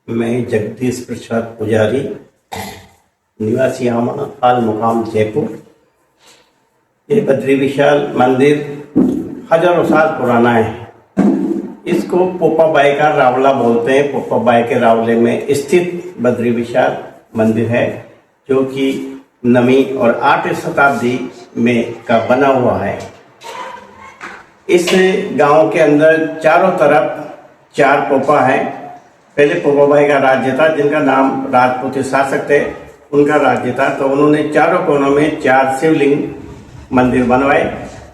मैं जगदीश प्रसाद पुजारी, निवासी आमा, हाल मुकाम जयपुर। ये बद्री विशाल मंदिर हजारों साल पुराना है। इसको पोपाबाई का रावला बोलते हैं। पोपाबाई के रावले में स्थित बद्री विशाल मंदिर है, जो कि 9वीं और 8वीं शताब्दी में का बना हुआ है। इस गांव के अंदर चारों तरफ 4 पोपा हैं। पहले पोपाबाई का राज्य था, जिनका नाम राजपूत शासक थे, उनका राज्य था। तो उन्होंने चारों कोनों में 4 शिवलिंग मंदिर बनवाए,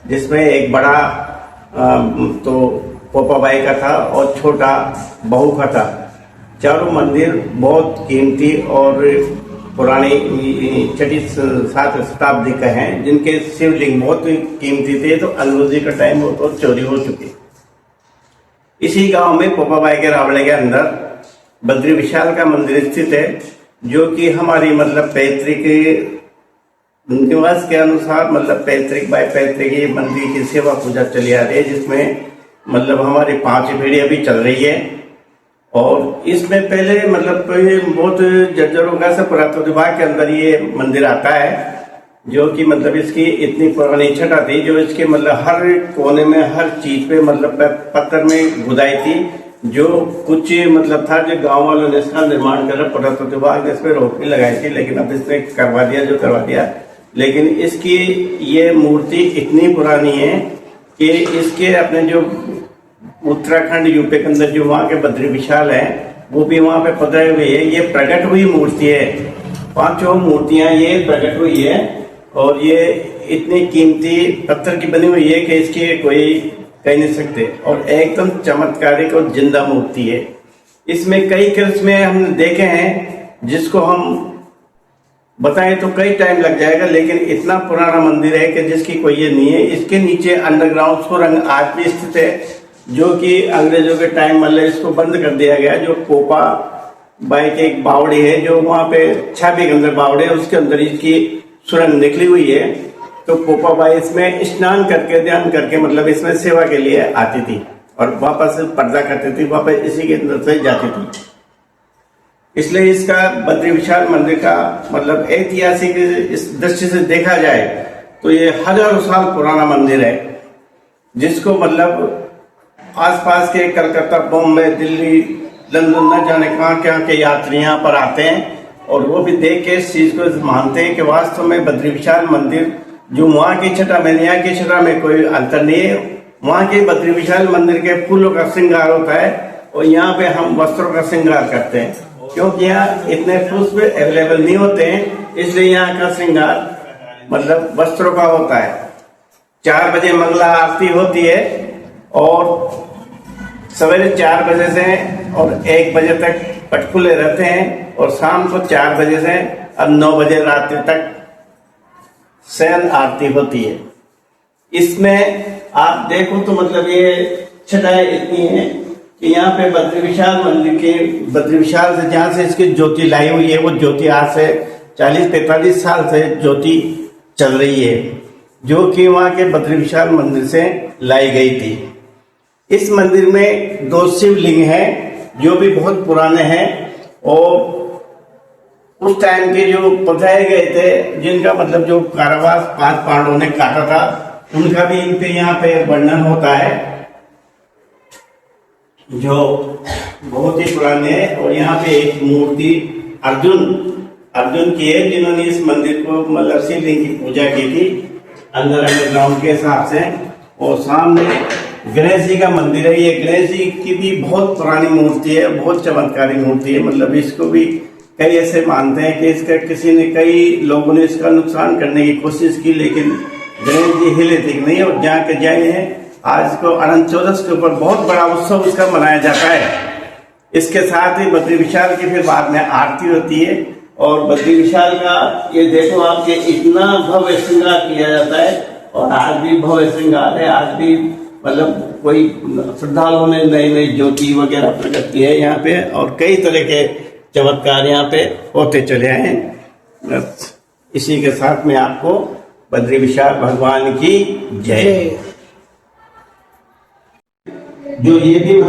जिसमें एक बड़ा तो पोपाबाई का था और छोटा बहू का था। चारों मंदिर बहुत कीमती और पुरानी 6वीं-7वीं शताब्दी का हैं, जिनके शिवलिंग बहुत कीमती थे। तो अंग्रेजी का टाइम हो तो चोरी हो चुकी। इसी गांव में पोपाबाई के रावले के अंदर बद्री विशाल का मंदिर स्थित है, जो कि हमारी पैतृक निवास के अनुसार पैतृक बाय पैतृक ये मंदिर की सेवा पूजा चली आ रही है, जिसमें हमारी 5 पीढ़ी अभी चल रही है। और इसमें पहले बहुत जर्जरों का से पुरातत्व विभाग के अंदर ये मंदिर आता है, जो कि इसकी इतनी पुरानी छटा थी, जो इसके हर कोने में हर चीज पे पत्थर में खुदाई थी, जो कुछ था जो गांव वालों ने इसका निर्माण कर पुरातत्व विभाग ने इस पर रोक भी लगाई थी, लेकिन अब इसने करवा दिया जो करवा दिया। लेकिन इसकी ये मूर्ति इतनी पुरानी है कि इसके अपने जो उत्तराखंड यूपी के अंदर जो वहाँ के बद्री विशाल है, वो भी वहाँ पे पधराई हुई है। ये प्रकट हुई मूर्ति है। 5 मूर्तियां ये प्रकट हुई है, और ये इतनी कीमती पत्थर की बनी हुई है कि इसकी कोई कह नहीं सकते, और एकदम चमत्कारिक और जिंदा मूर्ति है। इसमें कई करिश्मे हमने देखे हैं, जिसको हम बताएं तो कई टाइम लग जाएगा, लेकिन इतना पुराना मंदिर है कि जिसकी कोई ये नहीं है। इसके नीचे अंडरग्राउंड सुरंग आज भी स्थित है, जो कि अंग्रेजों के टाइम इसको बंद कर दिया गया। जो पोपा बाई के एक बावड़ी है, जो वहां पे 6 के अंदर बावड़ी है, उसके अंदर इसकी सुरंग निकली हुई है। तो पोपाबाई इसमें स्नान करके ध्यान करके इसमें सेवा के लिए आती थी, और वापस पर्दा करती थी, वापस इसी के अंदर से जाती थी। इसलिए इसका बद्री विशाल मंदिर का ऐतिहासिक इस दृष्टि से देखा जाए तो ये हजारों साल पुराना मंदिर है, जिसको आसपास के कलकत्ता, बॉम्बे, दिल्ली, लंदन, न जाने कहाँ के यात्री यहाँ पर आते हैं, और वो भी देख के इस चीज को मानते हैं कि वास्तव में बद्री विशाल मंदिर जो वहाँ की छटा में यहाँ की छटा में कोई अंतर नहीं है। वहाँ के बद्री विशाल मंदिर के फूलों का श्रृंगार होता है, और यहाँ पे हम वस्त्रों का श्रृंगार करते हैं, क्योंकि यहाँ इतने पुष्प अवेलेबल नहीं होते हैं। इसलिए यहाँ का श्रृंगार वस्त्रों का होता है। 4 बजे मंगला आरती होती है, और सवेरे 4 बजे से और 1 बजे तक पट खुले रहते हैं, और शाम को 4 बजे से और 9 बजे रात्रि तक शयन आरती होती है। इसमें आप देखो तो ये छटाएं इतनी है कि यहाँ पे बद्री विशाल मंदिर के बद्री विशाल से जहाँ से इसकी ज्योति लाई हुई है, वो ज्योति आज से 40-45 साल से ज्योति चल रही है, जो कि वहाँ के बद्री विशाल मंदिर से लाई गई थी। इस मंदिर में 2 शिवलिंग हैं, जो भी बहुत पुराने हैं, और उस टाइम के जो पधराए गए थे, जिनका जो कारावास 5 पांडवों ने काटा था, उनका भी इन पे यहाँ पे वर्णन होता है, जो बहुत ही पुराने है। और यहाँ पे एक मूर्ति अर्जुन की है, जिन्होंने इस मंदिर को शिवलिंग की पूजा की थी अंडरग्राउंड के हिसाब से। और सामने गणेश जी का मंदिर है। ये गणेश जी की भी बहुत पुरानी मूर्ति है, बहुत चमत्कारी मूर्ति है। इसको भी कई ऐसे मानते हैं कि इसका कई लोगों ने इसका नुकसान करने की कोशिश की, लेकिन गणेश जी हिले थे नहीं, और जहाँ के जाए हैं। आज को अनंत चौदस के ऊपर बहुत बड़ा उत्सव इसका मनाया जाता है। इसके साथ ही बद्री विशाल की फिर बाद में आरती होती है, और बद्री विशाल का ये देखो आपके इतना भव्य श्रृंगार किया जाता है, और आज भी भव्य श्रृंगार है। आज भी कोई श्रद्धालुओं ने नई ज्योति वगैरह प्रकट की है यहाँ पे, और कई तरह के चमत्कार यहाँ पे होते चले आए हैं। इसी के साथ में आपको बद्री विशाल भगवान की जय। जो ये भी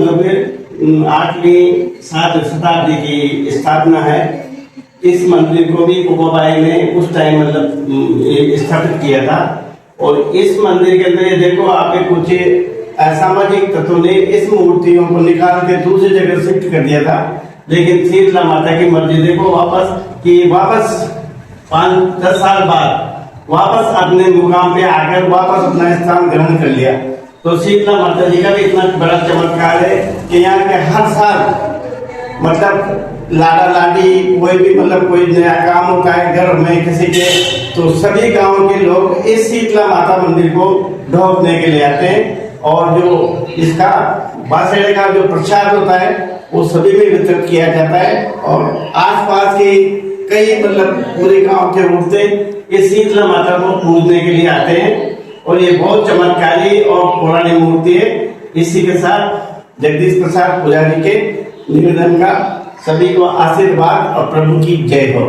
8वीं 7वीं शताब्दी की स्थापना है। इस मंदिर को भी कुबाबाई ने उस टाइम मतलब स्थापित किया था। और इस मंदिर के अंदर ये देखो आप कुछ असामाजिक तत्वों ने इस मूर्तियों को निकाल के दूसरी जगह शिफ्ट कर दिया था, लेकिन शीतला माता की मर्जी देखो वापस 5-10 साल बाद वापस अपने मुकाम पे आकर वापस अपना स्थान ग्रहण कर लिया। तो शीतला माता जी का भी इतना बड़ा चमत्कार है कि यहाँ के हर साल मतलब लाडा लाडी कोई भी मतलब कोई नया काम होता है घर में किसी के, तो सभी गांव के लोग इस शीतला माता मंदिर को ढोकने के लिए आते हैं। और जो इसका बासड़े का जो प्रसाद होता है वो सभी में वितरित किया जाता है। और आसपास के कई मतलब पूरे गांव के औरतें इस शीतला माता को पूजने के लिए आते हैं। और ये बहुत चमत्कारी और पुरानी मूर्ति है। इसी के साथ जगदीश प्रसाद पुजारी के निवेदन का सभी को आशीर्वाद और प्रभु की जय हो।